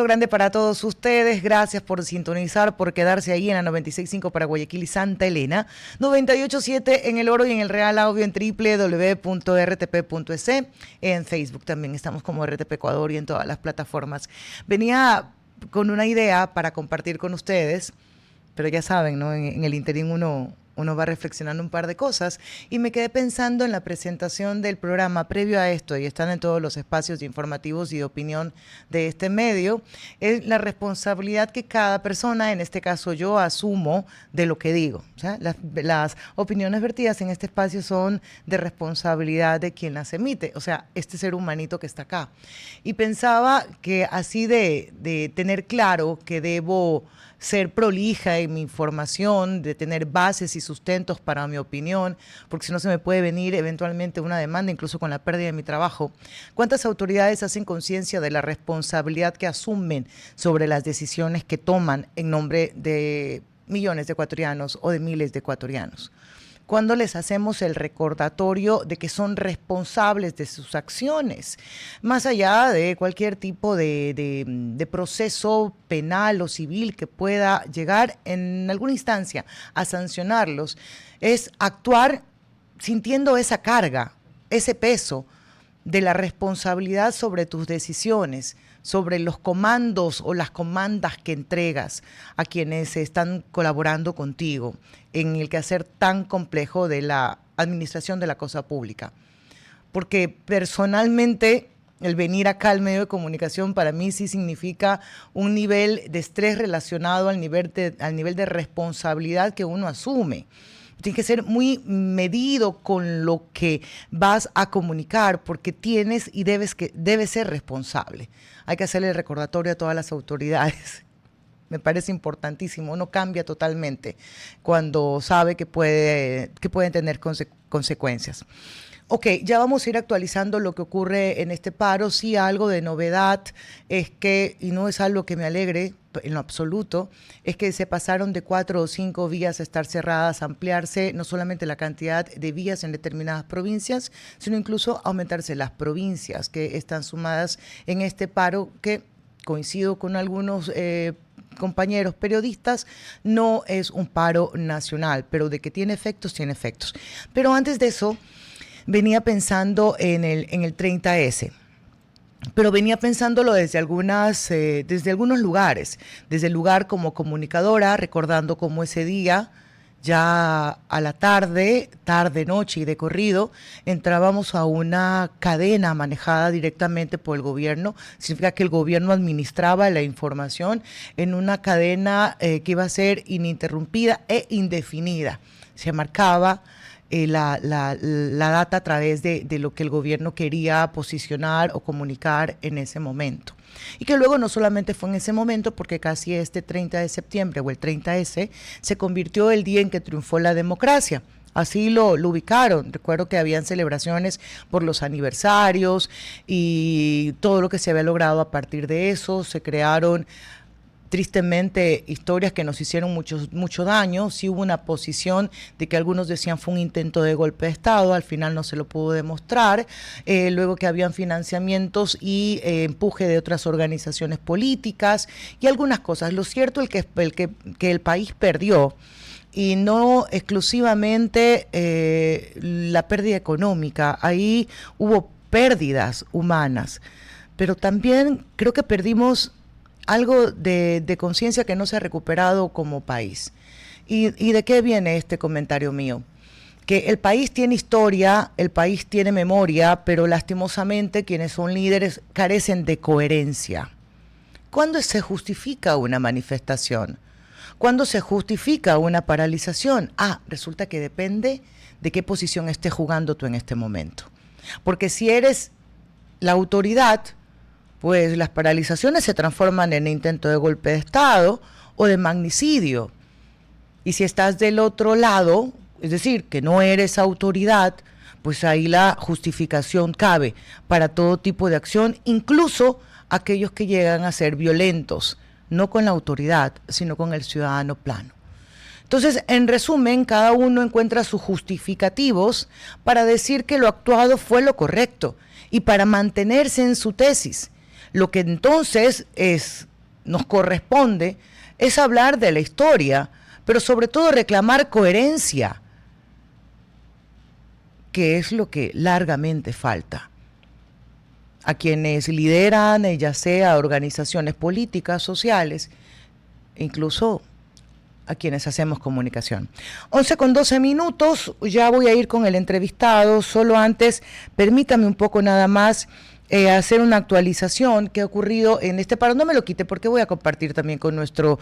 Grande para todos ustedes, gracias por sintonizar, por quedarse ahí en la 96.5 para Guayaquil y Santa Elena, 98.7 en El Oro y en el Real Audio en www.rtp.es, en Facebook también estamos como RTP Ecuador y en todas las plataformas. Venía con una idea para compartir con ustedes, pero ya saben, ¿no? En el interín uno va reflexionando un par de cosas y me quedé pensando en la presentación del programa previo a esto, y están en todos los espacios informativos y de opinión de este medio, es la responsabilidad que cada persona, en este caso yo, asumo de lo que digo. O sea, las opiniones vertidas en este espacio son de responsabilidad de quien las emite, o sea, este ser humanito que está acá. Y pensaba que así de tener claro que debo ser prolija en mi información, de tener bases y sustentos para mi opinión, porque si no se me puede venir eventualmente una demanda, incluso con la pérdida de mi trabajo. ¿Cuántas autoridades hacen conciencia de la responsabilidad que asumen sobre las decisiones que toman en nombre de millones de ecuatorianos o de miles de ecuatorianos? Cuando les hacemos el recordatorio de que son responsables de sus acciones, más allá de cualquier tipo de proceso penal o civil que pueda llegar en alguna instancia a sancionarlos, es actuar sintiendo esa carga, ese peso de la responsabilidad sobre tus decisiones, sobre los comandos o las comandas que entregas a quienes están colaborando contigo en el quehacer tan complejo de la administración de la cosa pública. Porque personalmente el venir acá al medio de comunicación para mí sí significa un nivel de estrés relacionado al nivel de responsabilidad que uno asume. Tienes que ser muy medido con lo que vas a comunicar, porque tienes y debes ser responsable. Hay que hacerle el recordatorio a todas las autoridades. Me parece importantísimo. Uno cambia totalmente cuando sabe que pueden tener consecuencias. Ok, ya vamos a ir actualizando lo que ocurre en este paro. Sí, algo de novedad es que, y no es algo que me alegre en lo absoluto, es que se pasaron de 4 o 5 vías a estar cerradas, a ampliarse no solamente la cantidad de vías en determinadas provincias, sino incluso aumentarse las provincias que están sumadas en este paro, que coincido con algunos compañeros periodistas, no es un paro nacional, pero de que tiene efectos, tiene efectos. Pero antes de eso, venía pensando en el 30S, pero venía pensándolo desde algunos lugares, desde el lugar como comunicadora, recordando cómo ese día, ya a la tarde, noche y de corrido, entrábamos a una cadena manejada directamente por el gobierno. Significa que el gobierno administraba la información en una cadena que iba a ser ininterrumpida e indefinida. Se marcaba la data a través de lo que el gobierno quería posicionar o comunicar en ese momento. Y que luego no solamente fue en ese momento, porque casi este 30 de septiembre o el 30S se convirtió el día en que triunfó la democracia. Así lo ubicaron. Recuerdo que habían celebraciones por los aniversarios y todo lo que se había logrado a partir de eso. Se crearon tristemente historias que nos hicieron mucho daño. Sí hubo una posición de que algunos decían fue un intento de golpe de Estado, al final no se lo pudo demostrar, luego que habían financiamientos y empuje de otras organizaciones políticas y algunas cosas. Lo cierto es que el país perdió, y no exclusivamente la pérdida económica, ahí hubo pérdidas humanas, pero también creo que perdimos algo de conciencia que no se ha recuperado como país. ¿Y de qué viene este comentario mío? Que el país tiene historia, el país tiene memoria, pero lastimosamente quienes son líderes carecen de coherencia. ¿Cuándo se justifica una manifestación? ¿Cuándo se justifica una paralización? Resulta que depende de qué posición estés jugando tú en este momento. Porque si eres la autoridad, pues las paralizaciones se transforman en intento de golpe de Estado o de magnicidio. Y si estás del otro lado, es decir, que no eres autoridad, pues ahí la justificación cabe para todo tipo de acción, incluso aquellos que llegan a ser violentos, no con la autoridad, sino con el ciudadano plano. Entonces, en resumen, cada uno encuentra sus justificativos para decir que lo actuado fue lo correcto y para mantenerse en su tesis. Lo que entonces nos corresponde es hablar de la historia, pero sobre todo reclamar coherencia, que es lo que largamente falta a quienes lideran, ya sea organizaciones políticas, sociales, incluso a quienes hacemos comunicación. 11:12, ya voy a ir con el entrevistado, solo antes permítame un poco nada más hacer una actualización que ha ocurrido en este paro. No me lo quite porque voy a compartir también con nuestro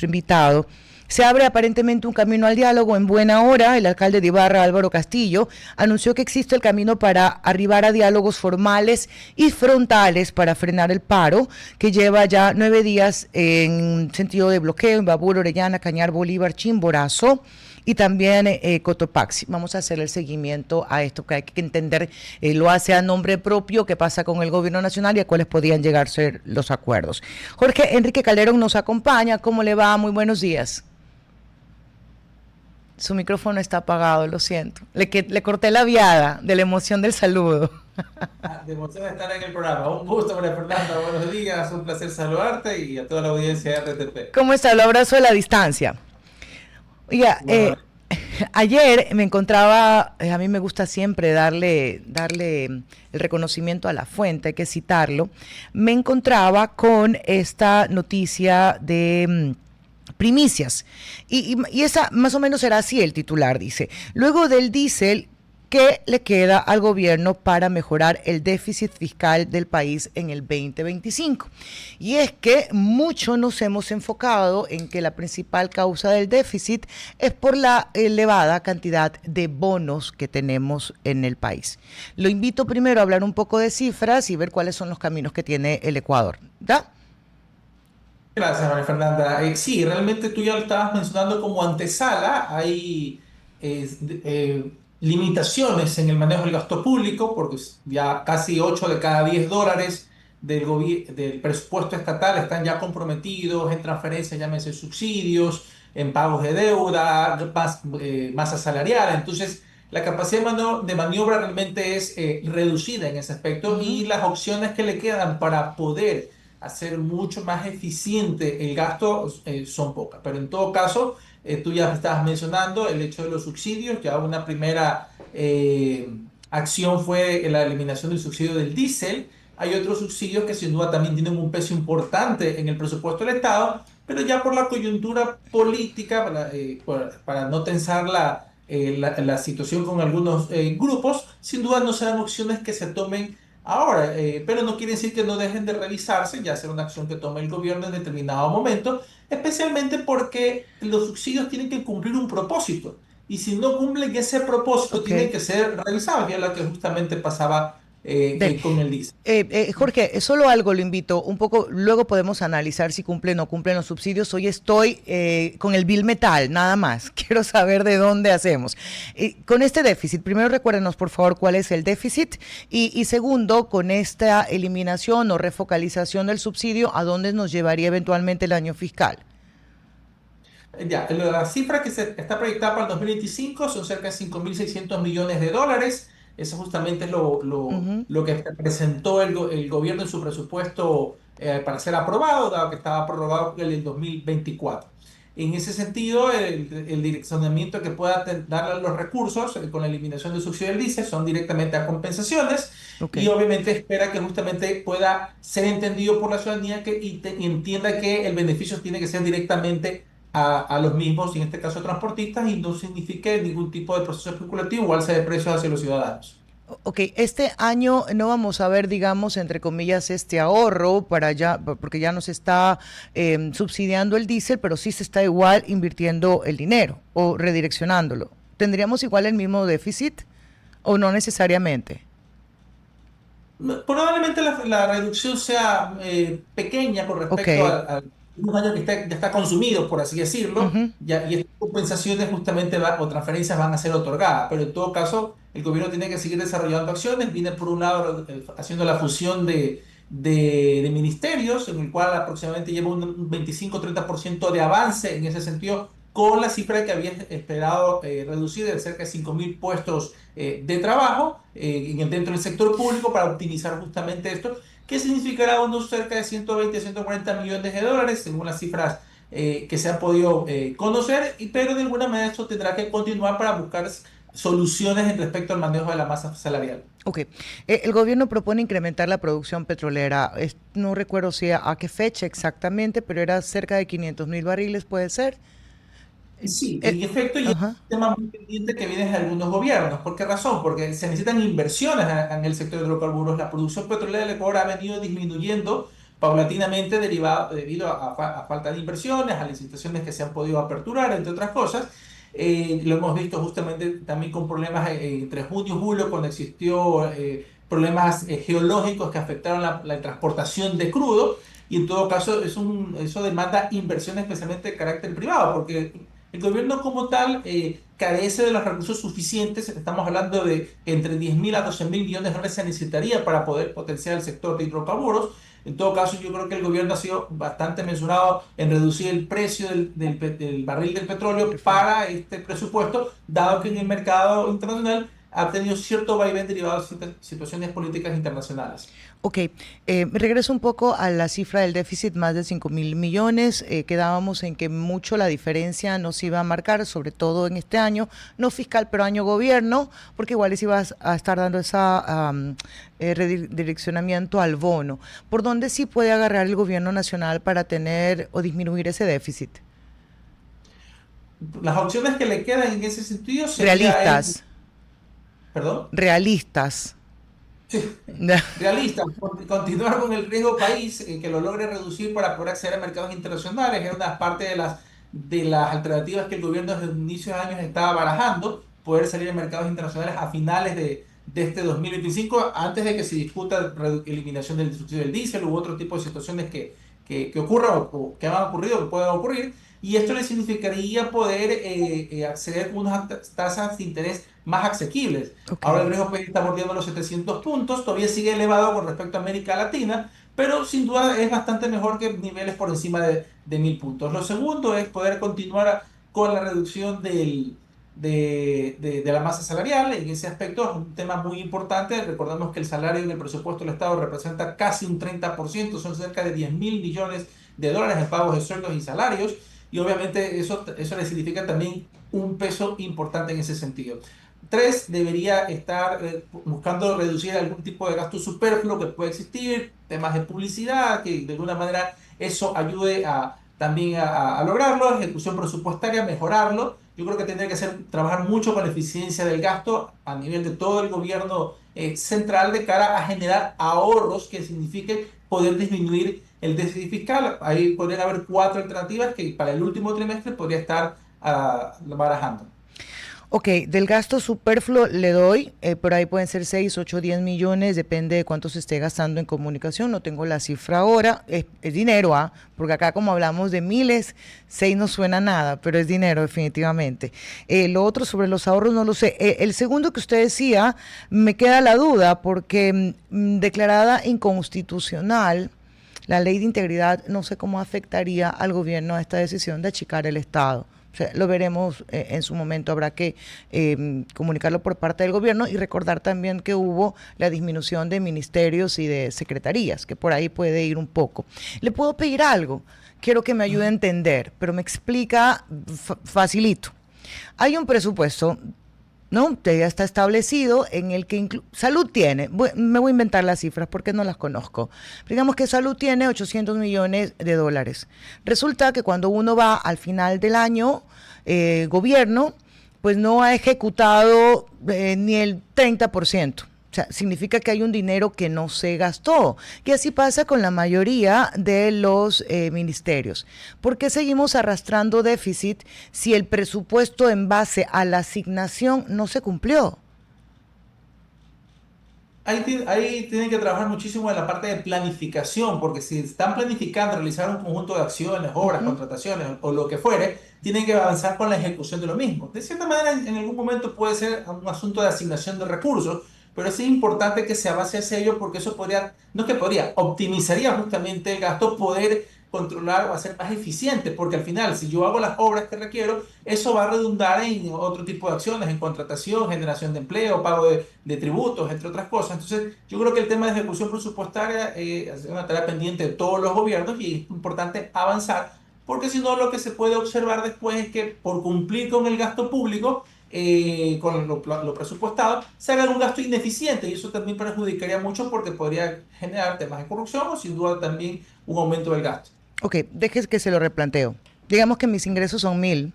invitado. Se abre aparentemente un camino al diálogo en buena hora. El alcalde de Ibarra, Álvaro Castillo, anunció que existe el camino para arribar a diálogos formales y frontales para frenar el paro, que lleva ya 9 días en sentido de bloqueo en Babur, Orellana, Cañar, Bolívar, Chimborazo y también Cotopaxi. Vamos a hacer el seguimiento a esto, que hay que entender, lo hace a nombre propio, qué pasa con el gobierno nacional y a cuáles podían llegar a ser los acuerdos. Jorge Enrique Calderón nos acompaña. ¿Cómo le va? Muy buenos días. Su micrófono está apagado, lo siento. Le corté la viada de la emoción del saludo. De emoción de estar en el programa. Un gusto, María Fernanda. Buenos días. Un placer saludarte y a toda la audiencia de RTP. ¿Cómo está? Lo abrazo a la distancia. Oiga, Bueno, ayer me encontraba, a mí me gusta siempre darle el reconocimiento a la fuente, hay que citarlo. Me encontraba con esta noticia de primicias. Y esa más o menos era así el titular, dice. Luego del diésel, ¿qué le queda al gobierno para mejorar el déficit fiscal del país en el 2025? Y es que mucho nos hemos enfocado en que la principal causa del déficit es por la elevada cantidad de bonos que tenemos en el país. Lo invito primero a hablar un poco de cifras y ver cuáles son los caminos que tiene el Ecuador. ¿Da? gracias, María Fernanda. Sí, realmente tú ya lo estabas mencionando como antesala. Hay limitaciones en el manejo del gasto público, porque ya casi 8 de cada 10 dólares del presupuesto estatal están ya comprometidos en transferencias, llámese subsidios, en pagos de deuda, masa salarial. Entonces, la capacidad de maniobra realmente es reducida en ese aspecto Ujú. y las opciones que le quedan para poder hacer mucho más eficiente el gasto son pocas. Pero en todo caso, tú ya estabas mencionando el hecho de los subsidios. Ya una primera acción fue la eliminación del subsidio del diésel. Hay otros subsidios que sin duda también tienen un peso importante en el presupuesto del Estado, pero ya por la coyuntura política, para no tensar la situación con algunos grupos, sin duda no serán opciones que se tomen ahora, pero no quiere decir que no dejen de revisarse, ya será una acción que tome el gobierno en determinado momento, especialmente porque los subsidios tienen que cumplir un propósito. Y si no cumplen ese propósito, Ok. tienen que ser revisados, ya lo que justamente pasaba De, con el diésel. Jorge, solo algo lo invito, un poco, luego podemos analizar si cumplen o no cumplen los subsidios. Hoy estoy con el bill metal, nada más. Quiero saber de dónde hacemos. Con este déficit, primero recuérdenos por favor cuál es el déficit y segundo, con esta eliminación o refocalización del subsidio, ¿a dónde nos llevaría eventualmente el año fiscal? Ya, la cifra que se está proyectada para el 2025 son cerca de 5.600 millones de dólares. Eso justamente es Ujú. lo que presentó el gobierno en su presupuesto para ser aprobado, dado que estaba aprobado en el 2024. En ese sentido, el direccionamiento que pueda darle los recursos con la eliminación del subsidio del diésel son directamente a compensaciones Ok. y obviamente espera que justamente pueda ser entendido por la ciudadanía y entienda que el beneficio tiene que ser directamente a los mismos, en este caso transportistas, y no signifique ningún tipo de proceso especulativo o alza de precios hacia los ciudadanos. Ok, este año no vamos a ver, digamos, entre comillas, este ahorro para ya, porque ya nos está subsidiando el diésel, pero sí se está igual invirtiendo el dinero o redireccionándolo. ¿Tendríamos igual el mismo déficit o no necesariamente? Probablemente la reducción sea pequeña con Ok. respecto a un año que ya está consumido, por así decirlo, Ujú. y estas compensaciones justamente o transferencias van a ser otorgadas, pero en todo caso el gobierno tiene que seguir desarrollando acciones. Viene por un lado haciendo la fusión de ministerios, en el cual aproximadamente lleva un 25-30% de avance en ese sentido, con la cifra que había esperado reducir de cerca de 5.000 puestos de trabajo dentro del sector público para optimizar justamente esto. que significará unos cerca de 120 a 140 millones de dólares, según las cifras que se han podido conocer, pero de alguna manera esto tendrá que continuar para buscar soluciones en respecto al manejo de la masa salarial. Ok, el gobierno propone incrementar la producción petrolera. No recuerdo si a qué fecha exactamente, pero era cerca de 500.000 barriles, ¿puede ser? Sí, Eh, en efecto, y es ajá, un tema muy pendiente que viene de algunos gobiernos. ¿Por qué razón? Porque se necesitan inversiones en el sector de hidrocarburos. La producción petrolera del Ecuador ha venido disminuyendo paulatinamente debido a falta de inversiones, a licitaciones que se han podido aperturar, entre otras cosas. Lo hemos visto justamente también con problemas entre junio y julio, cuando existió problemas geológicos que afectaron la transportación de crudo. Y en todo caso, eso demanda inversión especialmente de carácter privado, porque el gobierno como tal carece de los recursos suficientes. Estamos hablando de entre 10.000 a 12.000 millones de dólares se necesitaría para poder potenciar el sector de hidrocarburos. En todo caso, yo creo que el gobierno ha sido bastante mesurado en reducir el precio del barril del petróleo perfecto. para este presupuesto, dado que en el mercado internacional ha tenido cierto vaivén derivado de situaciones políticas internacionales. Ok, me regreso un poco a la cifra del déficit, más de 5.000 millones. Quedábamos en que mucho la diferencia nos iba a marcar, sobre todo en este año, no fiscal, pero año gobierno, porque igual les ibas a estar dando esa redireccionamiento al bono. ¿Por dónde sí puede agarrar el gobierno nacional para tener o disminuir ese déficit? Las opciones que le quedan en ese sentido sería Realistas, perdón. realistas. Sí, realista, continuar con el riesgo país, que lo logre reducir para poder acceder a mercados internacionales, era una parte de las alternativas que el gobierno desde el inicio de años estaba barajando, poder salir a mercados internacionales a finales de este 2025, antes de que se discuta eliminación del subsidio del diésel u otro tipo de situaciones que ocurran o que han ocurrido o que puedan ocurrir. Y esto le significaría poder acceder con unas tasas de interés más asequibles. Ok. Ahora el riesgo país está bordeando los 700 puntos, todavía sigue elevado con respecto a América Latina, pero sin duda es bastante mejor que niveles por encima de 1.000 puntos. Lo segundo es poder continuar con la reducción de la masa salarial. En ese aspecto es un tema muy importante. Recordemos que el salario en el presupuesto del Estado representa casi un 30%, son cerca de 10.000 millones de dólares en pagos de sueldos y salarios, y obviamente eso le significa también un peso importante en ese sentido. Tres, debería estar buscando reducir algún tipo de gasto superfluo que pueda existir, temas de publicidad, que de alguna manera eso ayude también a lograrlo, ejecución presupuestaria, mejorarlo. Yo creo que tendría que trabajar mucho con la eficiencia del gasto a nivel de todo el gobierno central, de cara a generar ahorros que signifique poder disminuir el déficit fiscal. Ahí podrían haber cuatro alternativas que para el último trimestre podría estar barajando. Ok, del gasto superfluo le doy, por ahí pueden ser 6, 8, 10 millones, depende de cuánto se esté gastando en comunicación, no tengo la cifra ahora, es dinero, ¿ah? Porque acá como hablamos de miles, 6 no suena nada, pero es dinero definitivamente. Lo otro sobre los ahorros no lo sé. El segundo que usted decía, me queda la duda, porque declarada inconstitucional, la ley de integridad, no sé cómo afectaría al gobierno a esta decisión de achicar el Estado. O sea, lo veremos en su momento, habrá que comunicarlo por parte del gobierno y recordar también que hubo la disminución de ministerios y de secretarías, que por ahí puede ir un poco. ¿Le puedo pedir algo? Quiero que me ayude a entender, pero me explica facilito. Hay un presupuesto, ¿no? Que ya está establecido en el que salud tiene, me voy a inventar las cifras porque no las conozco. Digamos que salud tiene 800 millones de dólares. Resulta que cuando uno va al final del año, gobierno, pues no ha ejecutado ni el 30%. O sea, significa que hay un dinero que no se gastó. Y así pasa con la mayoría de los ministerios. ¿Por qué seguimos arrastrando déficit si el presupuesto en base a la asignación no se cumplió? Ahí tienen que trabajar muchísimo en la parte de planificación, porque si están planificando realizar un conjunto de acciones, obras, Ujú. contrataciones o lo que fuere, tienen que avanzar con la ejecución de lo mismo. De cierta manera, en algún momento puede ser un asunto de asignación de recursos, pero sí es importante que se avance hacia ello, porque eso podría, no es que podría, optimizaría justamente el gasto, poder controlar o hacer más eficiente, porque al final, si yo hago las obras que requiero, eso va a redundar en otro tipo de acciones, en contratación, generación de empleo, pago de tributos, entre otras cosas. Entonces, yo creo que el tema de ejecución presupuestaria es una tarea pendiente de todos los gobiernos y es importante avanzar, porque si no, lo que se puede observar después es que por cumplir con el gasto público, con lo presupuestado, se haga un gasto ineficiente y eso también perjudicaría mucho porque podría generar temas de corrupción o sin duda también un aumento del gasto. Ok, dejes que se lo replanteo. Digamos que mis ingresos son 1.000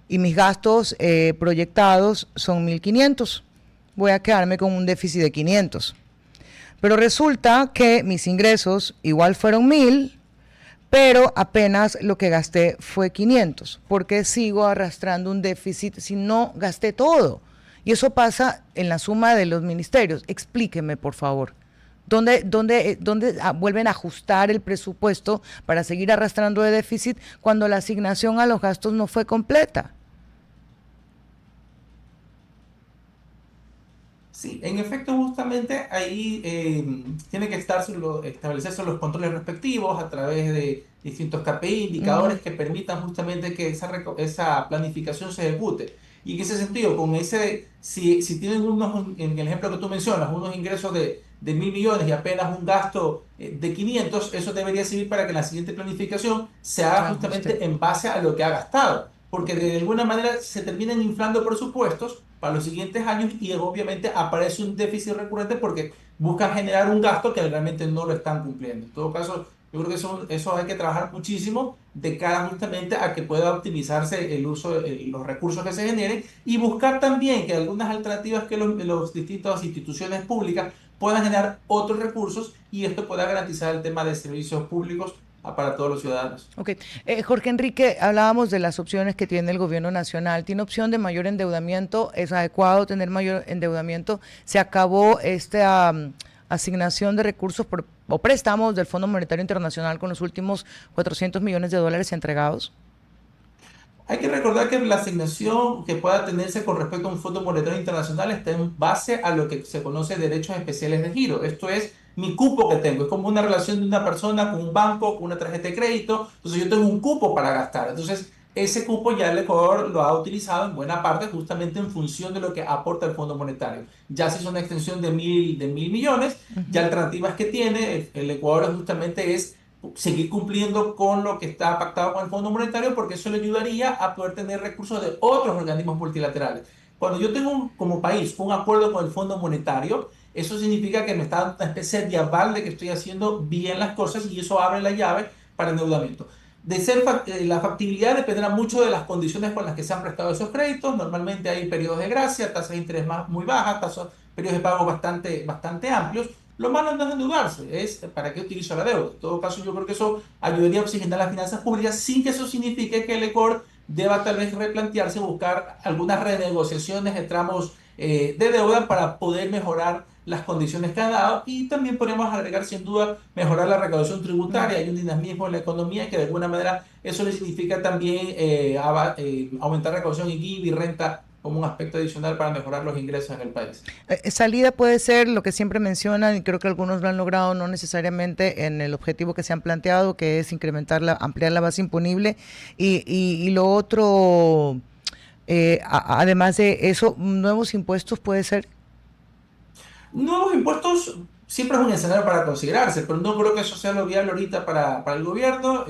y mis gastos proyectados son 1.500. Voy a quedarme con un déficit de 500. Pero resulta que mis ingresos igual fueron 1.000, pero apenas lo que gasté fue 500. ¿Por qué sigo arrastrando un déficit si no gasté todo? Y eso pasa en la suma de los ministerios. Explíqueme, por favor. ¿Dónde vuelven a ajustar el presupuesto para seguir arrastrando de déficit cuando la asignación a los gastos no fue completa? Sí, en efecto, justamente ahí tiene que establecerse los controles respectivos a través de distintos KPI, indicadores que permitan justamente que esa planificación se ejecute. Y en ese sentido, si tienen en el ejemplo que tú mencionas, unos ingresos de 1.000 millones y apenas un gasto de 500, eso debería servir para que la siguiente planificación se Se haga ajuste. justamente en base a lo que ha gastado. Porque de alguna manera se terminan inflando presupuestos para los siguientes años y obviamente aparece un déficit recurrente porque buscan generar un gasto que realmente no lo están cumpliendo. En todo caso, yo creo que eso hay que trabajar muchísimo de cara justamente a que pueda optimizarse el uso de los recursos que se generen y buscar también que algunas alternativas que los distintas instituciones públicas puedan generar otros recursos y esto pueda garantizar el tema de servicios públicos para todos los ciudadanos. Ok. Jorge Enrique, hablábamos de las opciones que tiene el gobierno nacional. ¿Tiene opción de mayor endeudamiento? ¿Es adecuado tener mayor endeudamiento? ¿Se acabó esta asignación de recursos o préstamos del Fondo Monetario Internacional con los últimos 400 millones de dólares entregados? Hay que recordar que la asignación que pueda tenerse con respecto a un Fondo Monetario Internacional está en base a lo que se conoce derechos especiales de giro. Esto es mi cupo que tengo. Es como una relación de una persona con un banco, con una tarjeta de crédito. Entonces yo tengo un cupo para gastar. Entonces ese cupo ya el Ecuador lo ha utilizado en buena parte justamente en función de lo que aporta el Fondo Monetario. Ya se hizo una extensión de mil millones, ya alternativas que tiene el Ecuador justamente es seguir cumpliendo con lo que está pactado con el Fondo Monetario porque eso le ayudaría a poder tener recursos de otros organismos multilaterales. Cuando yo tengo como país un acuerdo con el Fondo Monetario, eso significa que me está dando una especie de aval de que estoy haciendo bien las cosas y eso abre la llave para endeudamiento. La factibilidad dependerá mucho de las condiciones con las que se han prestado esos créditos. Normalmente hay periodos de gracia, tasas de interés muy bajas, periodos de pago bastante amplios. Lo malo no es endeudarse, es para qué utilizo la deuda. En todo caso, yo creo que eso ayudaría a oxigenar las finanzas públicas sin que eso signifique que el Ecuador deba tal vez replantearse, buscar algunas renegociaciones de tramos de deuda para poder mejorar las condiciones que ha dado y también podemos agregar sin duda mejorar la recaudación tributaria. Hay un dinamismo en la economía que de alguna manera eso le significa también aumentar recaudación y IVA y renta como un aspecto adicional para mejorar los ingresos en el país. Salida puede ser lo que siempre mencionan y creo que algunos lo han logrado, no necesariamente en el objetivo que se han planteado, que es ampliar la base imponible y lo otro, además de eso, nuevos impuestos puede ser. Nuevos impuestos siempre es un escenario para considerarse, pero no creo que eso sea lo viable ahorita para el gobierno.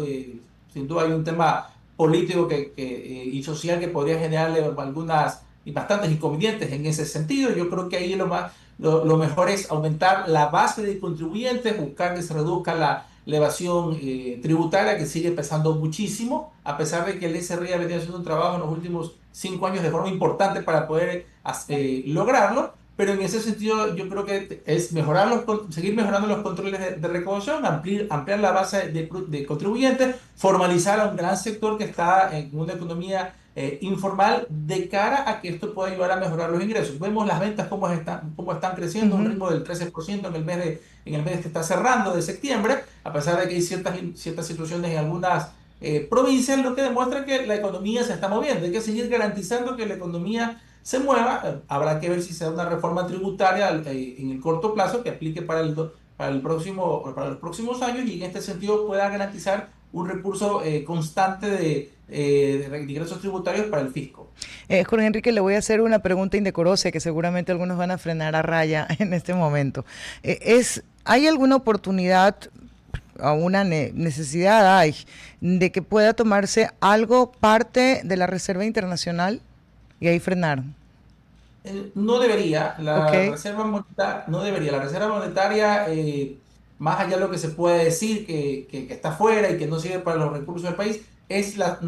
Sin duda hay un tema político y social que podría generarle algunas y bastantes inconvenientes en ese sentido. Yo creo que ahí lo mejor es aumentar la base de contribuyentes, buscar que se reduzca la evasión tributaria que sigue pesando muchísimo, a pesar de que el SRI ha venido haciendo un trabajo en los últimos 5 años de forma importante para poder lograrlo. Pero en ese sentido, yo creo que es seguir mejorando los controles de recaudación, ampliar la base de contribuyentes, formalizar a un gran sector que está en una economía informal de cara a que esto pueda ayudar a mejorar los ingresos. Vemos las ventas cómo están creciendo, un Ujú. ritmo del 13% en el mes que está cerrando de septiembre, a pesar de que hay ciertas situaciones en algunas provincias, lo que demuestra que la economía se está moviendo. Hay que seguir garantizando que la economía se mueva. Habrá que ver si se da una reforma tributaria en el corto plazo que aplique para para los próximos años y en este sentido pueda garantizar un recurso constante de ingresos tributarios para el fisco. Jorge Enrique, le voy a hacer una pregunta indecorosa que seguramente algunos van a frenar a raya en este momento. ¿Hay alguna oportunidad o una necesidad hay de que pueda tomarse algo parte de la Reserva Internacional y ahí frenaron? No debería, Ok. no debería. La Reserva Monetaria, más allá de lo que se puede decir que está fuera y que no sirve para los recursos del país, es la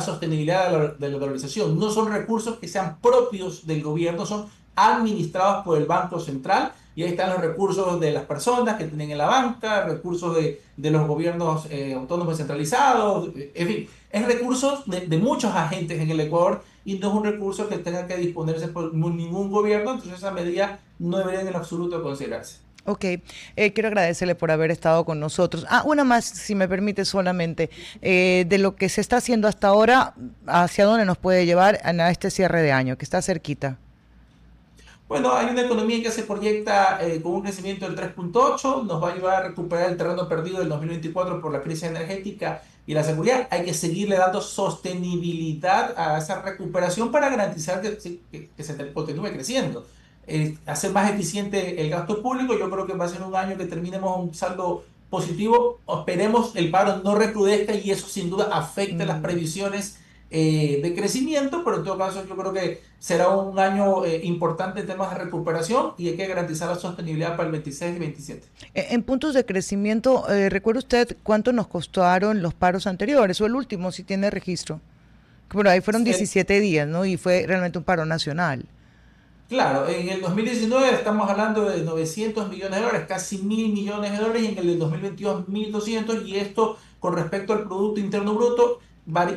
sostenibilidad de la dolarización. No son recursos que sean propios del gobierno, son administrados por el Banco Central y ahí están los recursos de las personas que tienen en la banca, recursos de los gobiernos autónomos centralizados, en fin, es recursos de muchos agentes en el Ecuador y no es un recurso que tenga que disponerse por ningún gobierno, entonces esa medida no debería en el absoluto considerarse. Ok, quiero agradecerle por haber estado con nosotros. Una más, si me permite solamente, de lo que se está haciendo hasta ahora, ¿hacia dónde nos puede llevar a este cierre de año, que está cerquita? Bueno, hay una economía que se proyecta con un crecimiento del 3,8, nos va a ayudar a recuperar el terreno perdido del 2024 por la crisis energética y la seguridad. Hay que seguirle dando sostenibilidad a esa recuperación para garantizar que se continúe creciendo. Hacer más eficiente el gasto público, yo creo que va a ser un año que terminemos un saldo positivo. Esperemos el paro no recrudezca y eso sin duda afecte las Mm. previsiones de crecimiento, pero en todo caso yo creo que será un año importante en temas de recuperación y hay que garantizar la sostenibilidad para el 26 y 27. En puntos de crecimiento, ¿recuerda usted cuánto nos costaron los paros anteriores o el último, si tiene registro? Bueno, ahí fueron Eh, 17 días, ¿no? Y fue realmente un paro nacional. claro, en el 2019 estamos hablando de 900 millones de dólares, casi 1.000 millones de dólares, y en el del 2022 1.200, y esto con respecto al Producto Interno Bruto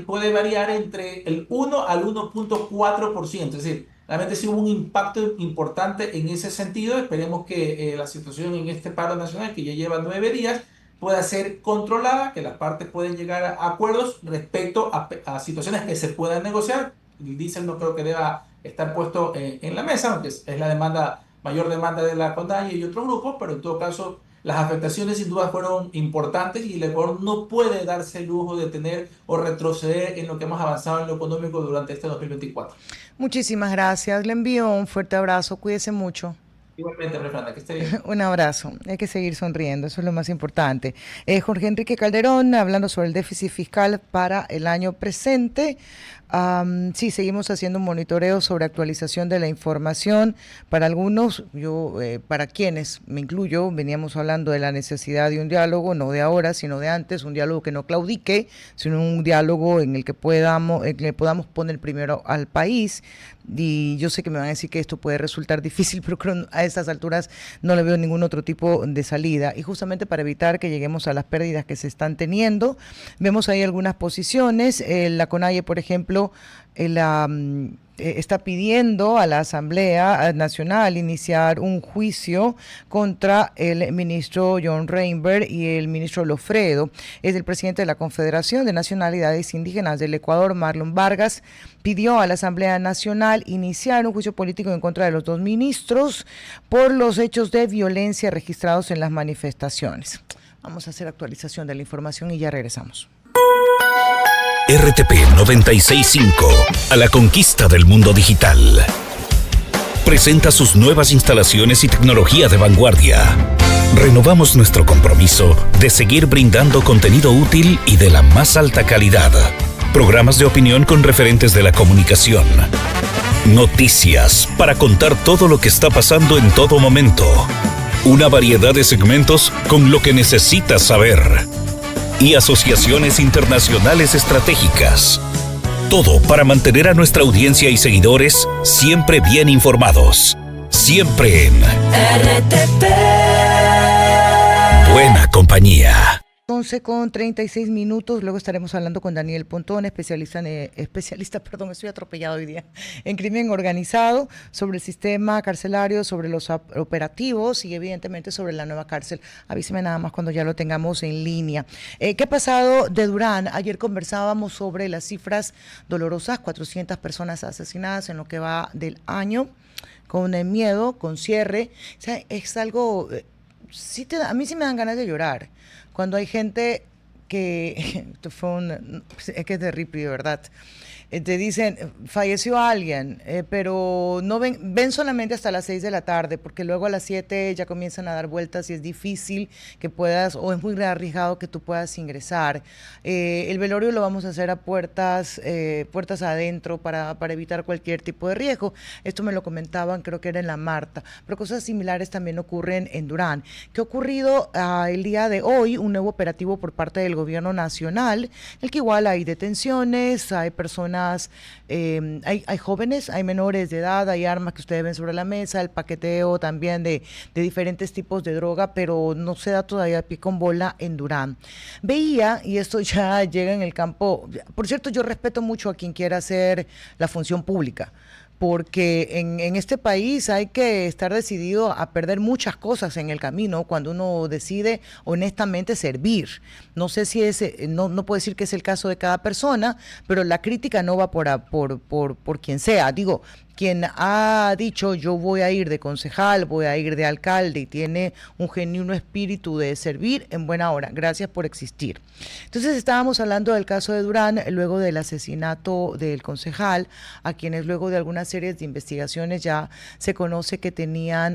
puede variar entre el 1 al 1,4%. Es decir, realmente sí hubo un impacto importante en ese sentido. Esperemos que la situación en este paro nacional, que ya lleva 9 días, pueda ser controlada, que las partes pueden llegar a acuerdos respecto a situaciones que se puedan negociar. El diésel no creo que deba estar puesto en la mesa, aunque es la mayor demanda de la CONAIE y otros grupos, pero en todo caso las afectaciones sin duda fueron importantes y el Ecuador no puede darse el lujo de tener o retroceder en lo que hemos avanzado en lo económico durante este 2024. Muchísimas gracias. Le envío un fuerte abrazo. Cuídese mucho. Igualmente, María Fernanda, que esté bien. Un abrazo. Hay que seguir sonriendo, eso es lo más importante. Jorge Enrique Calderón, hablando sobre el déficit fiscal para el año presente. Sí, seguimos haciendo un monitoreo sobre actualización de la información. Para algunos, para quienes, me incluyo, veníamos hablando de la necesidad de un diálogo, no de ahora, sino de antes, un diálogo que no claudique, sino un diálogo en el que podamos poner primero al país. Y yo sé que me van a decir que esto puede resultar difícil, pero creo a estas alturas no le veo ningún otro tipo de salida. Y justamente para evitar que lleguemos a las pérdidas que se están teniendo, vemos ahí algunas posiciones. La CONAIE, por ejemplo, está pidiendo a la Asamblea Nacional iniciar un juicio contra el ministro John Reinberg y el ministro Lofredo. Es el presidente de la Confederación de Nacionalidades Indígenas del Ecuador, Marlon Vargas, pidió a la Asamblea Nacional iniciar un juicio político en contra de los dos ministros por los hechos de violencia registrados en las manifestaciones. Vamos a hacer actualización de la información y ya regresamos. RTP 96.5, a la conquista del mundo digital. Presenta sus nuevas instalaciones y tecnología de vanguardia. Renovamos nuestro compromiso de seguir brindando contenido útil y de la más alta calidad. Programas de opinión con referentes de la comunicación. Noticias para contar todo lo que está pasando en todo momento. Una variedad de segmentos con lo que necesitas saber. Y asociaciones internacionales estratégicas. Todo para mantener a nuestra audiencia y seguidores siempre bien informados. Siempre en RTP. Buena compañía. 11:36, luego estaremos hablando con Daniel Pontón, especialista, estoy atropellado hoy día, en crimen organizado, sobre el sistema carcelario, sobre los operativos y evidentemente sobre la nueva cárcel. Avíseme nada más cuando ya lo tengamos en línea. ¿Qué ha pasado de Durán? Ayer conversábamos sobre las cifras dolorosas, 400 personas asesinadas en lo que va del año, con miedo, con cierre. O sea, es algo a mí sí me dan ganas de llorar. Cuando hay gente que, es que es terrible, de verdad. Te dicen, falleció alguien, pero no ven solamente hasta las 6 de la tarde, porque luego a las 7 ya comienzan a dar vueltas y es difícil que puedas, o es muy arriesgado que tú puedas ingresar. El velorio lo vamos a hacer a puertas adentro para evitar cualquier tipo de riesgo. Esto me lo comentaban, creo que era en La Marta, pero cosas similares también ocurren en Durán. ¿Qué ha ocurrido el día de hoy? Un nuevo operativo por parte del gobierno nacional, en el que igual hay detenciones, hay personas, hay jóvenes, hay menores de edad, hay armas que ustedes ven sobre la mesa, el paqueteo también de diferentes tipos de droga, pero no se da todavía pie con bola en Durán. Veía, y esto ya llega en el campo, por cierto, yo respeto mucho a quien quiera hacer la función pública, porque en este país hay que estar decidido a perder muchas cosas en el camino cuando uno decide honestamente servir. No sé si no puedo decir que es el caso de cada persona, pero la crítica no va por quien sea. Digo, quien ha dicho yo voy a ir de concejal, voy a ir de alcalde y tiene un genuino espíritu de servir, en buena hora. Gracias por existir. Entonces estábamos hablando del caso de Durán, luego del asesinato del concejal, a quienes luego de algunas series de investigaciones ya se conoce que tenía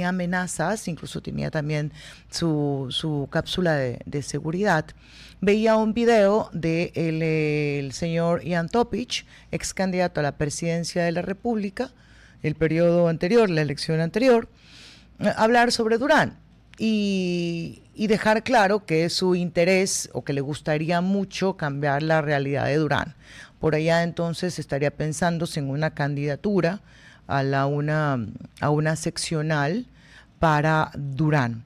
amenazas, incluso tenía también su cápsula de seguridad. Veía un video de el señor Jan Topic, ex candidato a la presidencia de la República, el periodo anterior, la elección anterior, hablar sobre Durán y dejar claro que su interés o que le gustaría mucho cambiar la realidad de Durán. Por allá entonces estaría pensándose en una candidatura a una seccional para Durán.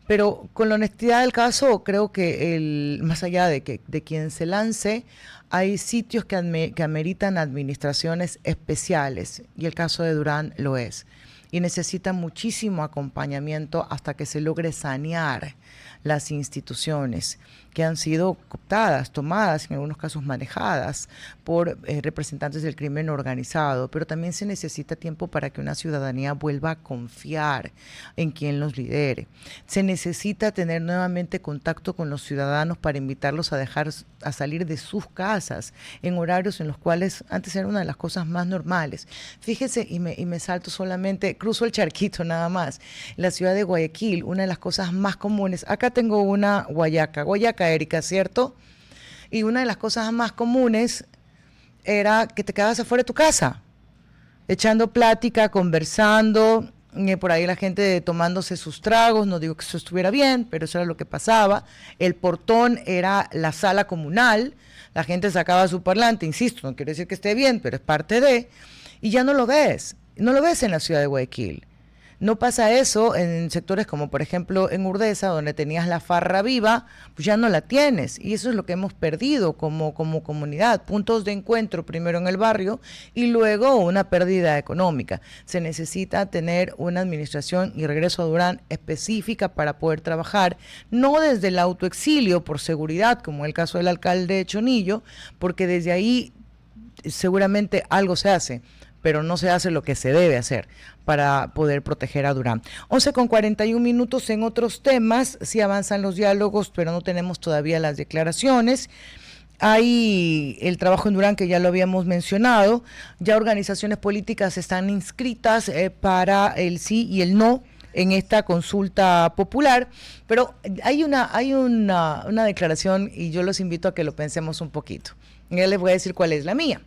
Pero con la honestidad del caso, creo que más allá de quien se lance, hay sitios que ameritan administraciones especiales, y el caso de Durán lo es. Y necesita muchísimo acompañamiento hasta que se logre sanear las instituciones que han sido cooptadas, tomadas, en algunos casos manejadas por representantes del crimen organizado, pero también se necesita tiempo para que una ciudadanía vuelva a confiar en quien los lidere. Se necesita tener nuevamente contacto con los ciudadanos para invitarlos a salir de sus casas en horarios en los cuales antes era una de las cosas más normales. Fíjese, y me salto solamente, cruzo el charquito nada más, la ciudad de Guayaquil, una de las cosas más comunes, acá tengo una guayaca, Erika, ¿cierto? Y una de las cosas más comunes era que te quedabas afuera de tu casa, echando plática, conversando, por ahí la gente tomándose sus tragos. No digo que eso estuviera bien, pero eso era lo que pasaba. El portón era la sala comunal, la gente sacaba su parlante, insisto, no quiero decir que esté bien, pero es parte de, y ya no lo ves en la ciudad de Guayaquil. No pasa eso en sectores como por ejemplo en Urdesa, donde tenías la farra viva, pues ya no la tienes, y eso es lo que hemos perdido como comunidad, puntos de encuentro primero en el barrio y luego una pérdida económica. Se necesita tener una administración, y regreso a Durán, específica para poder trabajar, no desde el autoexilio por seguridad, como el caso del alcalde de Chonillo, porque desde ahí seguramente algo se hace, pero no se hace lo que se debe hacer para poder proteger a Durán. 11:41 en otros temas. Sí avanzan los diálogos, pero no tenemos todavía las declaraciones. Hay el trabajo en Durán, que ya lo habíamos mencionado. Ya organizaciones políticas están inscritas para el sí y el no en esta consulta popular, pero hay una declaración, y yo los invito a que lo pensemos un poquito. Ya les voy a decir cuál es la mía.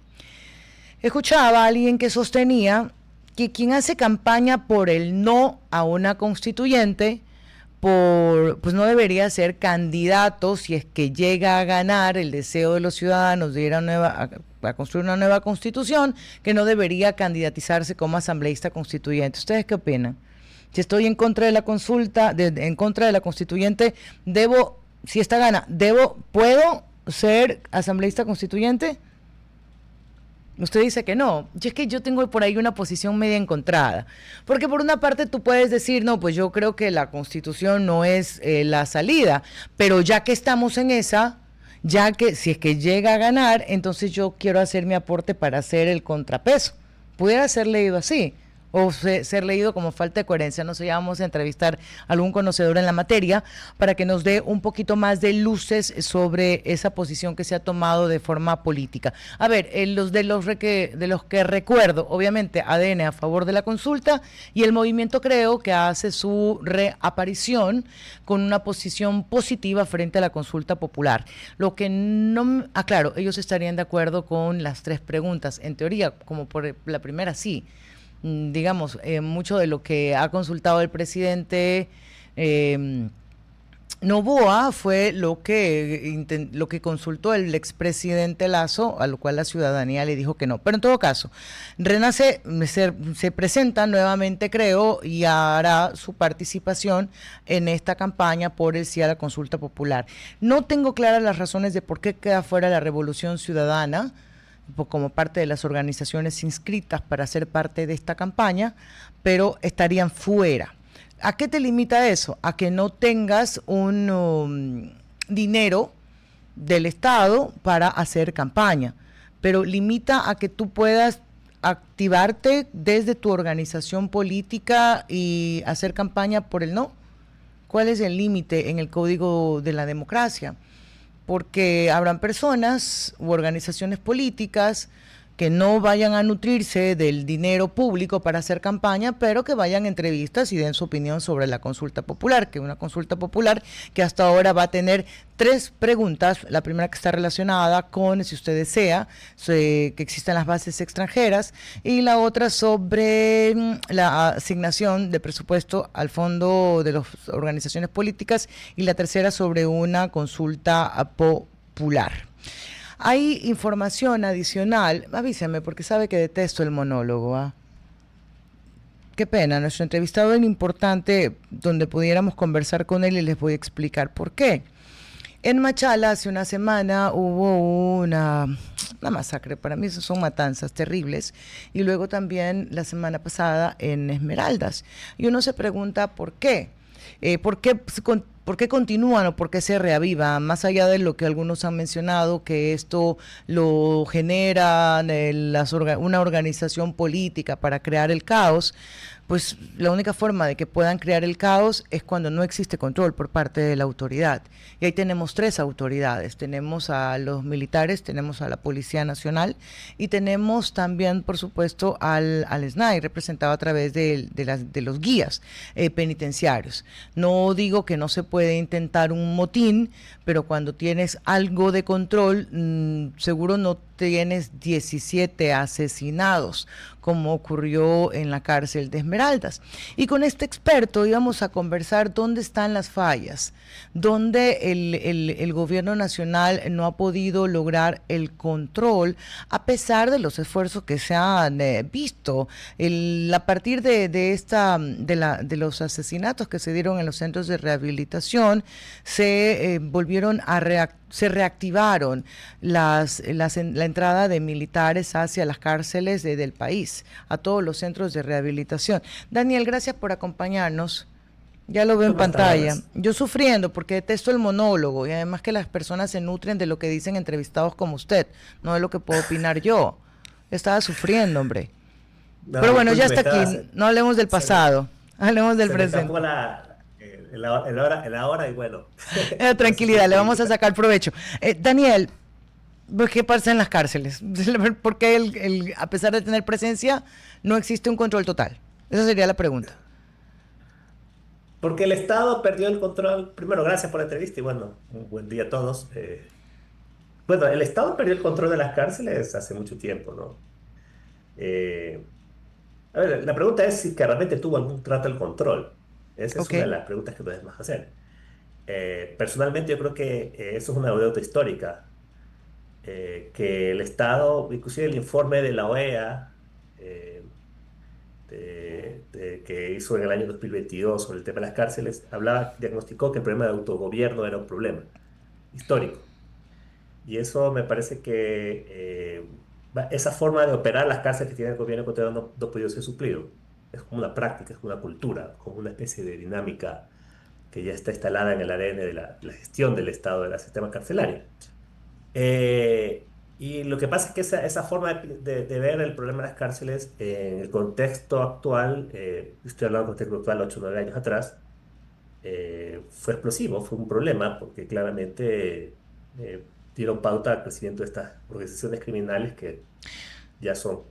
Escuchaba a alguien que sostenía que quien hace campaña por el no a una constituyente, pues no debería ser candidato si es que llega a ganar el deseo de los ciudadanos de ir a construir una nueva constitución, que no debería candidatizarse como asambleísta constituyente. ¿Ustedes qué opinan? Si estoy en contra de la consulta, en contra de la constituyente, ¿puedo ser asambleísta constituyente? Usted dice que no. Y es que yo tengo por ahí una posición media encontrada. Porque por una parte tú puedes decir, no, pues yo creo que la Constitución no es la salida, pero ya que estamos en esa, ya que si es que llega a ganar, entonces yo quiero hacer mi aporte para hacer el contrapeso. Pudiera ser leído así. o ser leído como falta de coherencia. No sé, ya vamos a entrevistar a algún conocedor en la materia para que nos dé un poquito más de luces sobre esa posición que se ha tomado de forma política. A ver, de los que recuerdo, obviamente ADN a favor de la consulta y el movimiento Creo, que hace su reaparición con una posición positiva frente a la consulta popular. Lo que no, claro, ellos estarían de acuerdo con las 3 preguntas. En teoría, como por la primera, sí. Digamos, mucho de lo que ha consultado el presidente Noboa fue lo que consultó el expresidente Lazo, a lo cual la ciudadanía le dijo que no. Pero en todo caso, Renace se presenta nuevamente, Creo, y hará su participación en esta campaña por el sí a la consulta popular. No tengo claras las razones de por qué queda fuera la Revolución Ciudadana como parte de las organizaciones inscritas para ser parte de esta campaña, pero estarían fuera. ¿A qué te limita eso? A que no tengas un dinero del Estado para hacer campaña, pero limita a que tú puedas activarte desde tu organización política y hacer campaña por el no. ¿Cuál es el límite en el código de la democracia? Porque habrán personas u organizaciones políticas que no vayan a nutrirse del dinero público para hacer campaña, pero que vayan a entrevistas y den su opinión sobre la consulta popular, que una consulta popular que hasta ahora va a tener 3 preguntas. La primera que está relacionada con, si usted desea, que existan las bases extranjeras, y la otra sobre la asignación de presupuesto al fondo de las organizaciones políticas, y la tercera sobre una consulta popular. Hay información adicional, avísame porque sabe que detesto el monólogo. Qué pena, nuestro entrevistado es importante, donde pudiéramos conversar con él y les voy a explicar por qué. En Machala hace una semana hubo una masacre, para mí eso son matanzas terribles, y luego también la semana pasada en Esmeraldas. Y uno se pregunta por qué. ¿Por qué continúan o por qué se reaviva? Más allá de lo que algunos han mencionado, que esto lo genera una organización política para crear el caos, pues la única forma de que puedan crear el caos es cuando no existe control por parte de la autoridad. Y ahí tenemos 3 autoridades. Tenemos a los militares, tenemos a la Policía Nacional y tenemos también, por supuesto, al SNAI, representado a través de los guías penitenciarios. No digo que no se puede intentar un motín, pero cuando tienes algo de control, seguro no tienes 17 asesinados, como ocurrió en la cárcel de Esmeraldas. Y con este experto íbamos a conversar dónde están las fallas, dónde el gobierno nacional no ha podido lograr el control, a pesar de los esfuerzos que se han visto. A partir de los asesinatos que se dieron en los centros de rehabilitación, se reactivaron la entrada de militares hacia las cárceles del país, a todos los centros de rehabilitación. Daniel, gracias por acompañarnos. Ya lo veo en pantalla. Yo sufriendo porque detesto el monólogo y además que las personas se nutren de lo que dicen entrevistados como usted, no de lo que puedo opinar yo. Estaba sufriendo, hombre. No, pero bueno, ya está aquí. No hablemos del pasado, hablemos del presente. La hora y bueno. Tranquilidad, le vamos a sacar provecho. Daniel, ¿qué pasa en las cárceles? ¿Por qué a pesar de tener presencia no existe un control total? Esa sería la pregunta. Porque el Estado perdió el control. Primero, gracias por la entrevista y bueno, un buen día a todos. Bueno, el Estado perdió el control de las cárceles hace mucho tiempo, ¿no? A ver, la pregunta es si que realmente tuvo algún trato el control. Esa es una de las preguntas que podemos hacer. Personalmente yo creo que eso es una deuda histórica. Que el Estado, inclusive el informe de la OEA, que hizo en el año 2022 sobre el tema de las cárceles, diagnosticó que el problema de autogobierno era un problema histórico. Y eso me parece que esa forma de operar las cárceles que tiene el gobierno ecuatoriano no ha podido ser suplido. Es como una práctica, es como una cultura, como una especie de dinámica que ya está instalada en el ADN de la gestión del Estado del sistema carcelario. Y lo que pasa es que esa forma de ver el problema de las cárceles en el contexto actual, estoy hablando del contexto actual 8 o 9 años atrás, fue explosivo, fue un problema, porque claramente dieron pauta al crecimiento de estas organizaciones criminales que ya son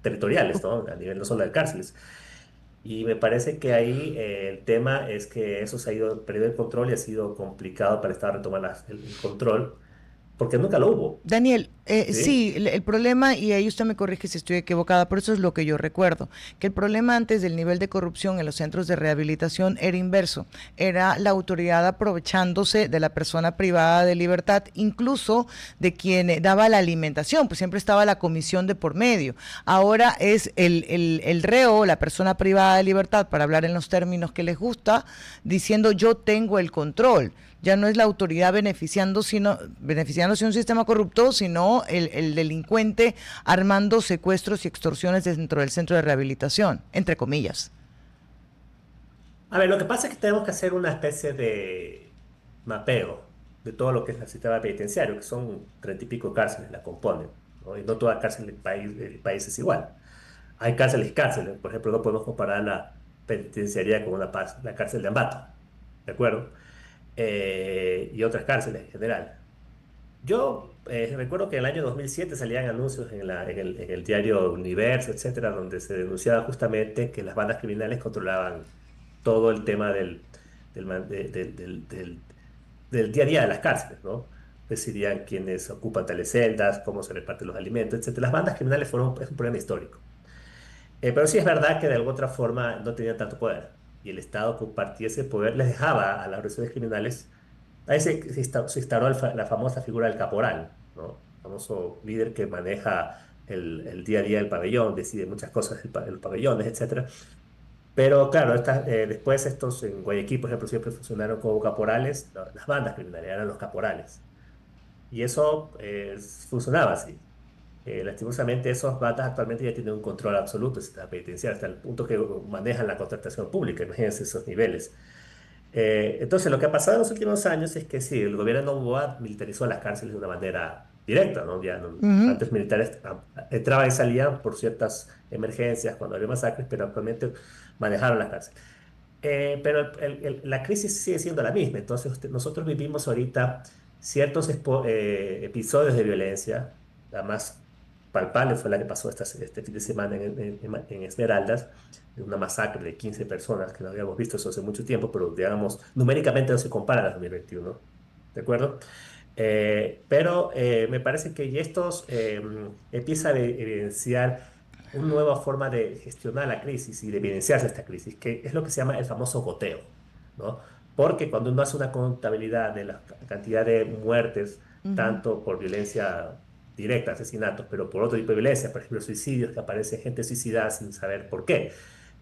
territoriales, ¿no? A nivel no solo de cárceles. Y me parece que ahí el tema es que eso se ha ido perdiendo el control y ha sido complicado para el Estado retomar el control, porque nunca lo hubo, Daniel, ¿sí? sí, el problema, y ahí usted me corrige si estoy equivocada, pero eso es lo que yo recuerdo, que el problema antes del nivel de corrupción en los centros de rehabilitación era inverso, era la autoridad aprovechándose de la persona privada de libertad, incluso de quien daba la alimentación, pues siempre estaba la comisión de por medio. Ahora es el reo, la persona privada de libertad, para hablar en los términos que les gusta, diciendo yo tengo el control. Ya no es la autoridad beneficiándose de un sistema corrupto, sino el delincuente armando secuestros y extorsiones dentro del centro de rehabilitación, entre comillas. A ver, lo que pasa es que tenemos que hacer una especie de mapeo de todo lo que es el sistema penitenciario, que son 30 y pico cárceles la componen, ¿no? Y no toda cárcel del país es igual. Hay cárceles y cárceles. Por ejemplo, no podemos comparar la penitenciaría con la cárcel de Ambato, ¿de acuerdo? Y otras cárceles en general. Yo recuerdo que en el año 2007 salían anuncios en el diario Universo, etcétera, donde se denunciaba justamente que las bandas criminales controlaban todo el tema del, man- del día a día de las cárceles, ¿no? Decidían quiénes ocupan tales celdas, cómo se reparten los alimentos, etcétera. Las bandas criminales es un problema histórico. Pero sí es verdad que de alguna otra forma no tenían tanto poder. Y el Estado compartía ese poder, les dejaba a las organizaciones criminales. Ahí se instauró la famosa figura del caporal, ¿no? El famoso líder que maneja el día a día del pabellón, decide muchas cosas en los pabellones, etcétera. Pero claro, después estos en Guayaquil, por ejemplo, siempre funcionaron como caporales, no, las bandas criminales eran los caporales. Y eso funcionaba así. Lastimosamente, esos bandas actualmente ya tienen un control absoluto del sistema penitenciario, hasta el punto que manejan la contratación pública, imagínense esos niveles. Entonces, lo que ha pasado en los últimos años es que sí, el gobierno de Noboa militarizó las cárceles de una manera directa, ¿no? Ujú. Antes militares entraban y salían por ciertas emergencias cuando había masacres, pero actualmente manejaron las cárceles. Pero la crisis sigue siendo la misma. Entonces, nosotros vivimos ahorita ciertos episodios de violencia. La más palpable fue la que pasó este fin de semana en Esmeraldas, de una masacre de 15 personas que no habíamos visto eso hace mucho tiempo, pero digamos, numéricamente no se compara a 2021. ¿De acuerdo? Pero me parece que ya estos empieza a evidenciar una nueva forma de gestionar la crisis y de evidenciarse esta crisis, que es lo que se llama el famoso goteo, ¿no? Porque cuando uno hace una contabilidad de la cantidad de muertes, tanto por violencia directa, asesinatos, pero por otro tipo de violencia, por ejemplo, suicidios, que aparece gente suicidada sin saber por qué,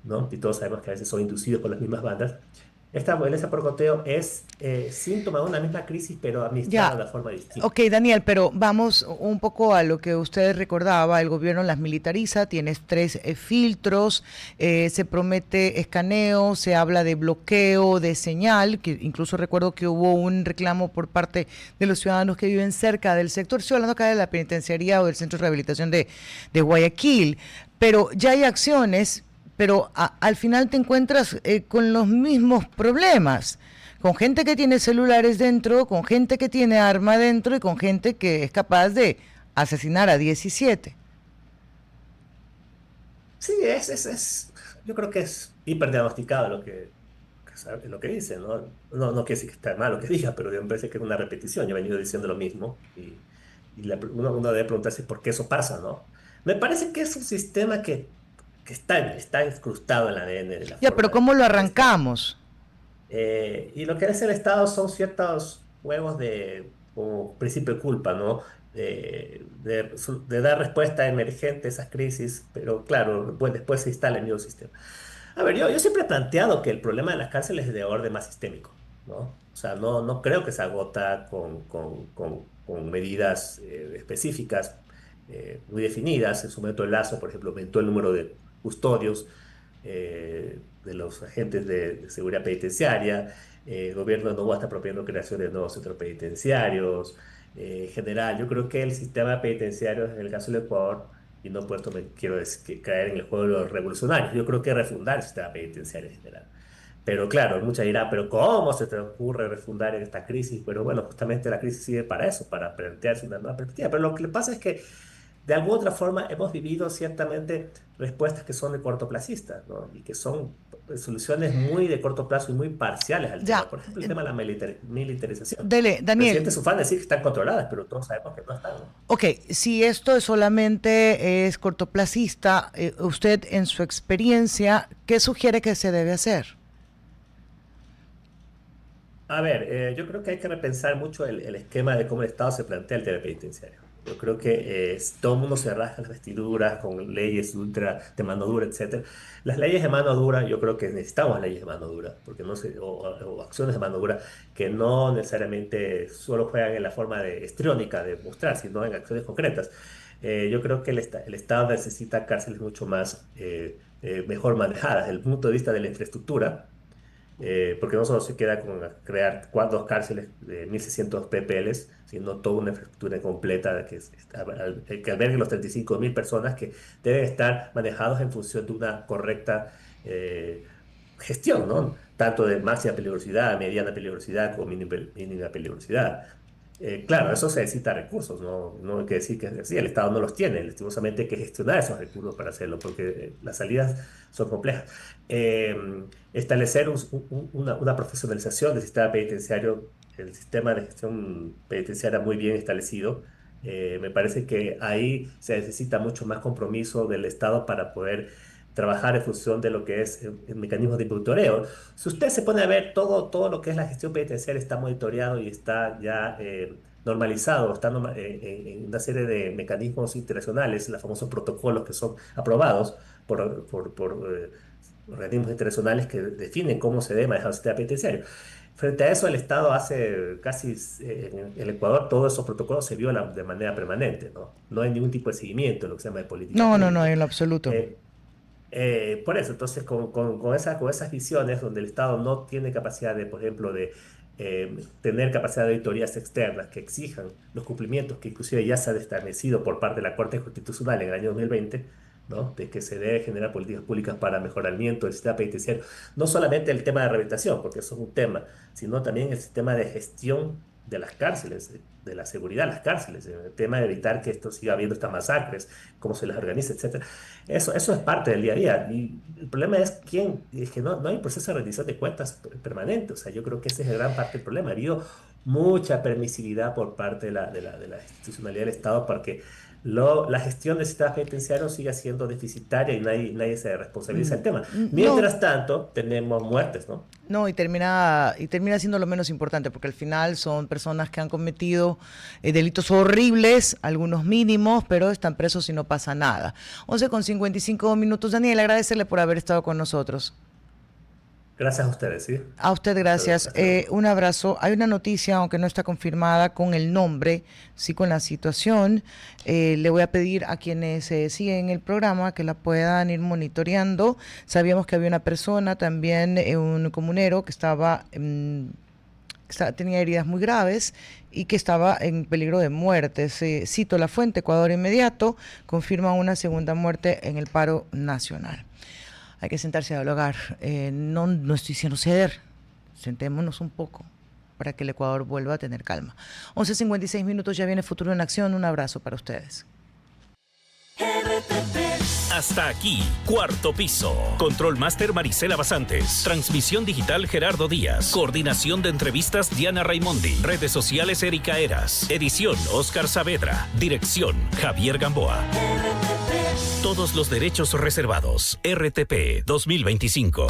¿no? Y todos sabemos que a veces son inducidos por las mismas bandas. Esta violencia por goteo es síntoma de una misma crisis, pero administrada de Ya, una forma ok, distinta. Daniel, pero vamos un poco a lo que usted recordaba. El gobierno las militariza, tienes tres filtros, se promete escaneo, se habla de bloqueo de señal, que incluso recuerdo que hubo un reclamo por parte de los ciudadanos que viven cerca del sector. Estoy hablando acá de la penitenciaría o del centro de rehabilitación de Guayaquil, pero ya hay acciones, pero al final te encuentras con los mismos problemas, con gente que tiene celulares dentro, con gente que tiene arma dentro y con gente que es capaz de asesinar a 17. Sí, yo creo que es hiperdiagnosticado lo que dice, ¿no? No quiere decir que está mal lo que diga, pero me parece que es una repetición. Yo he venido diciendo lo mismo uno debe preguntarse por qué eso pasa, ¿no? Me parece que es un sistema que está incrustado en el ADN de la Ya, pero forma ¿cómo lo del Estado. arrancamos? Y lo que hace el Estado son ciertos juegos como principio de culpa, ¿no? De dar respuesta emergente a esas crisis, pero claro, pues después se instala el nuevo sistema. A ver, yo siempre he planteado que el problema de las cárceles es de orden más sistémico, ¿no? O sea, no creo que se agota con medidas específicas muy definidas. En su momento el Lazo, por ejemplo, aumentó el número de custodios de los agentes de seguridad penitenciaria. El gobierno de Novoa está proponiendo creación de nuevos centros penitenciarios. general. Yo creo que el sistema penitenciario, en el caso del Ecuador, y no por esto me quiero caer en el juego de los revolucionarios, yo creo que refundar el sistema penitenciario en general. Pero claro, muchas dirán, pero ¿cómo se te ocurre refundar en esta crisis? Pero bueno, justamente la crisis sirve para eso, para plantearse una nueva perspectiva. Pero lo que le pasa es que de alguna otra forma hemos vivido ciertamente respuestas que son de cortoplacistas, ¿no? Y que son soluciones muy de corto plazo y muy parciales al tema. Ya. Por ejemplo, el tema de la militarización. Dele, El Daniel. presidente Sufán decir que están controladas, pero todos sabemos que no están, ¿no? Ok, si esto solamente es cortoplacista, usted en su experiencia, ¿qué sugiere que se debe hacer? A ver, yo creo que hay que repensar mucho el esquema de cómo el Estado se plantea el tema penitenciario. Yo creo que todo el mundo se rasga las vestiduras con leyes ultra de mano dura, etcétera. Las leyes de mano dura, yo creo que necesitamos leyes de mano dura, porque no se, o acciones de mano dura que no necesariamente solo juegan en la forma histriónica de mostrar, sino en acciones concretas. Yo creo que el Estado necesita cárceles mucho más mejor manejadas desde el punto de vista de la infraestructura, porque no solo se queda con crear dos cárceles de 1.600 PPLs, sino toda una infraestructura completa que albergue los 35.000 personas que deben estar manejados en función de una correcta gestión, ¿no? Tanto de máxima peligrosidad, mediana peligrosidad como mínima peligrosidad. Claro, eso se necesita recursos, no hay que decir que sí, el Estado no los tiene, lastimosamente hay que gestionar esos recursos para hacerlo, porque las salidas son complejas. Eh, Establecer una profesionalización del sistema penitenciario, el sistema de gestión penitenciaria muy bien establecido, me parece que ahí se necesita mucho más compromiso del Estado para poder trabajar en función de lo que es el mecanismo de monitoreo. Si usted se pone a ver todo lo que es la gestión penitenciaria está monitoreado y está ya normalizado, está en una serie de mecanismos internacionales, los famosos protocolos que son aprobados por organismos internacionales que definen cómo se debe manejar el sistema penitenciario. Frente a eso, el Estado hace casi, en el Ecuador, todos esos protocolos se violan de manera permanente, ¿no? No hay ningún tipo de seguimiento, lo que se llama de política No, pública. en lo absoluto. Por eso, entonces, con esas visiones donde el Estado no tiene capacidad de, por ejemplo, de tener capacidad de auditorías externas que exijan los cumplimientos que inclusive ya se ha establecido por parte de la Corte Constitucional en el año 2020, ¿no? De que se debe generar políticas públicas para mejoramiento del sistema penitenciario. No solamente el tema de rehabilitación, porque eso es un tema, sino también el sistema de gestión de las cárceles, de la seguridad de las cárceles, el tema de evitar que esto siga habiendo estas masacres, cómo se las organiza, etcétera. Eso es parte del día a día. Y el problema es que no hay un proceso de rendición de cuentas permanente. O sea, yo creo que ese es gran parte del problema. Ha habido mucha permisividad por parte de la institucionalidad del Estado para que la gestión del sistema penitenciario siga siendo deficitaria y nadie se responsabiliza del tema. Mientras tanto, tenemos muertes, ¿no? No, y termina siendo lo menos importante, porque al final son personas que han cometido delitos horribles, algunos mínimos, pero están presos y no pasa nada. 11:55 Daniel, agradecerle por haber estado con nosotros. Gracias a ustedes, ¿sí? A usted gracias. Un abrazo. Hay una noticia, aunque no está confirmada con el nombre, sí con la situación. Le voy a pedir a quienes siguen el programa que la puedan ir monitoreando. Sabíamos que había una persona, también un comunero, que tenía heridas muy graves y que estaba en peligro de muerte. Cito la fuente, Ecuador Inmediato, confirma una segunda muerte en el paro nacional. Hay que sentarse a dialogar. No estoy diciendo ceder. Sentémonos un poco para que el Ecuador vuelva a tener calma. 11:56, ya viene Futuro en Acción. Un abrazo para ustedes. Hasta aquí, Cuarto Piso. Control Master Marisela Basantes. Transmisión digital Gerardo Díaz. Coordinación de entrevistas Diana Raimondi. Redes sociales Erika Eras. Edición Oscar Saavedra. Dirección Javier Gamboa. Todos los derechos reservados. RTP 2025.